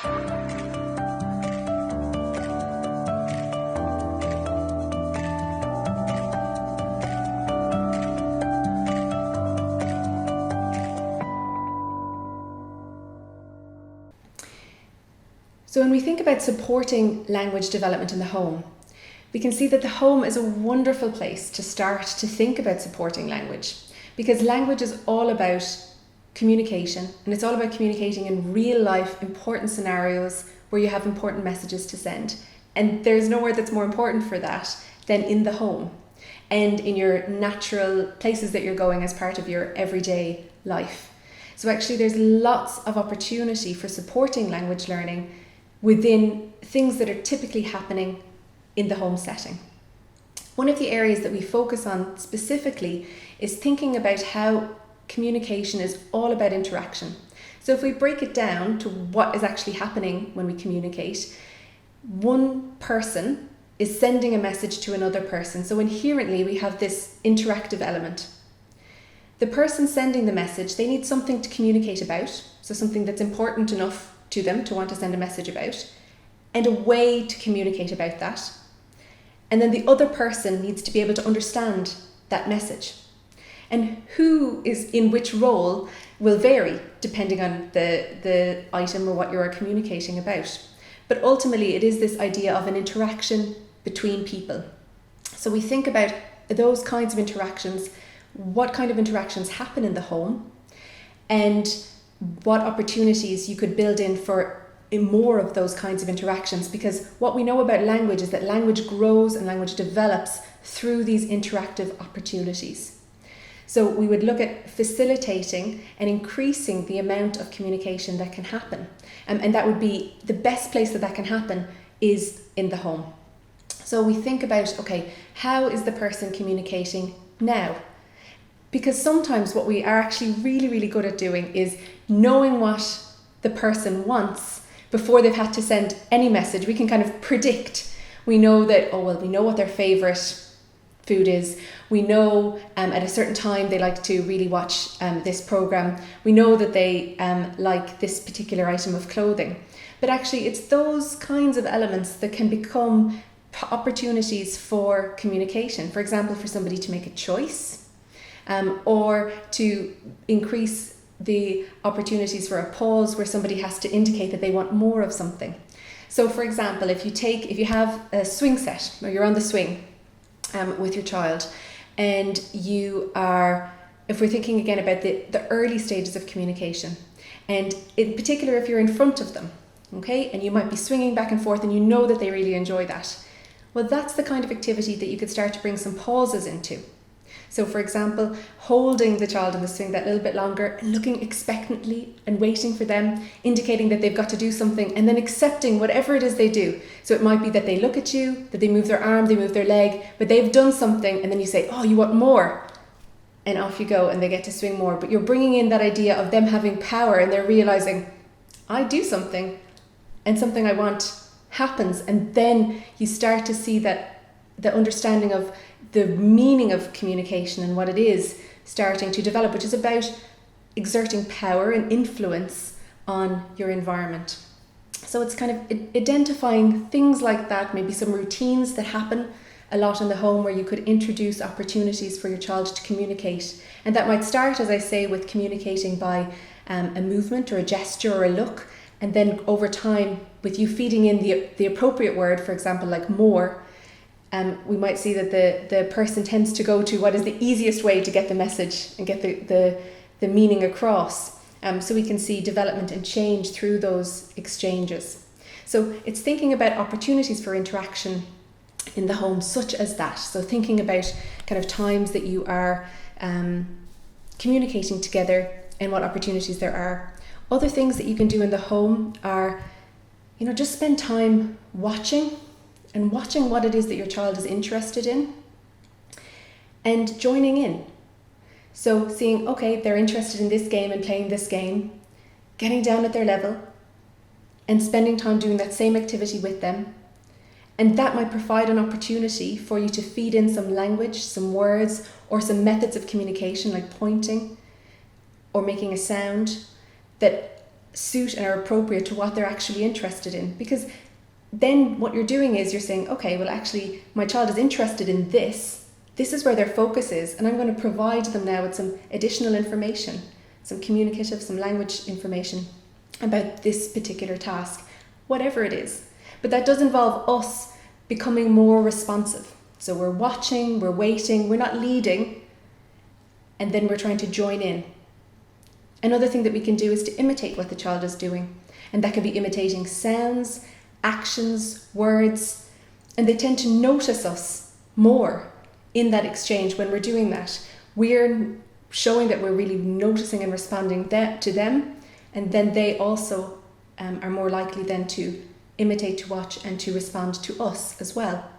So when we think about supporting language development in the home, we can see that the home is a wonderful place to start to think about supporting language, because language is all about communication, and it's all about communicating in real life important scenarios where you have important messages to send. And there's nowhere that's more important for that than in the home and in your natural places that you're going as part of your everyday life. So actually there's lots of opportunity for supporting language learning within things that are typically happening in the home setting. One of the areas that we focus on specifically is thinking about how communication is all about interaction. So if we break it down to what is actually happening when we communicate, one person is sending a message to another person. So inherently we have this interactive element. The person sending the message, they need something to communicate about, so something that's important enough to them to want to send a message about, and a way to communicate about that. And then the other person needs to be able to understand that message. And who is in which role will vary depending on the item or what you are communicating about. But ultimately it is this idea of an interaction between people. So we think about those kinds of interactions, what kind of interactions happen in the home, and what opportunities you could build in for more of those kinds of interactions. Because what we know about language is that language grows and language develops through these interactive opportunities. So we would look at facilitating and increasing the amount of communication that can happen. And that would be the best place that can happen is in the home. So we think about, okay, how is the person communicating now? Because sometimes what we are actually really, really good at doing is knowing what the person wants before they've had to send any message. We can kind of predict. We know that, we know what their favourite food is. We know at a certain time they like to really watch this programme. We know that they like this particular item of clothing. But actually it's those kinds of elements that can become opportunities for communication. For example, for somebody to make a choice, or to increase the opportunities for a pause where somebody has to indicate that they want more of something. So for example, if you have a swing set, or you're on the swing with your child, and if we're thinking again about the early stages of communication, and in particular if you're in front of them, okay, and you might be swinging back and forth and you know that they really enjoy that, well, that's the kind of activity that you could start to bring some pauses into. So for example, holding the child in the swing that little bit longer and looking expectantly and waiting for them, indicating that they've got to do something, and then accepting whatever it is they do. So it might be that they look at you, that they move their arm, they move their leg, but they've done something, and then you say, oh, you want more? And off you go, and they get to swing more. But you're bringing in that idea of them having power, and they're realizing, I do something, and something I want happens. And then you start to see that the understanding of the meaning of communication and what it is starting to develop, which is about exerting power and influence on your environment. So it's kind of identifying things like that, maybe some routines that happen a lot in the home where you could introduce opportunities for your child to communicate. And that might start, as I say, with communicating by a movement or a gesture or a look, and then over time with you feeding in the appropriate word, for example, like more. We might see that the person tends to go to what is the easiest way to get the message and get the meaning across. So we can see development and change through those exchanges. So it's thinking about opportunities for interaction in the home, such as that. So thinking about kind of times that you are communicating together and what opportunities there are. Other things that you can do in the home are, just spend time watching what it is that your child is interested in and joining in. So seeing, okay, they're interested in this game and playing this game, getting down at their level and spending time doing that same activity with them. And that might provide an opportunity for you to feed in some language, some words, or some methods of communication like pointing or making a sound that suit and are appropriate to what they're actually interested in. Because then what you're doing is you're saying, okay, well actually my child is interested in this. This is where their focus is, and I'm going to provide them now with some additional information, some communicative, some language information about this particular task, whatever it is. But that does involve us becoming more responsive. So we're watching, we're waiting, we're not leading, and then we're trying to join in. Another thing that we can do is to imitate what the child is doing. And that can be imitating sounds, actions, words. And they tend to notice us more in that exchange when we're doing that. We're showing that we're really noticing and responding to them. And then they also are more likely then to imitate, to watch, and to respond to us as well.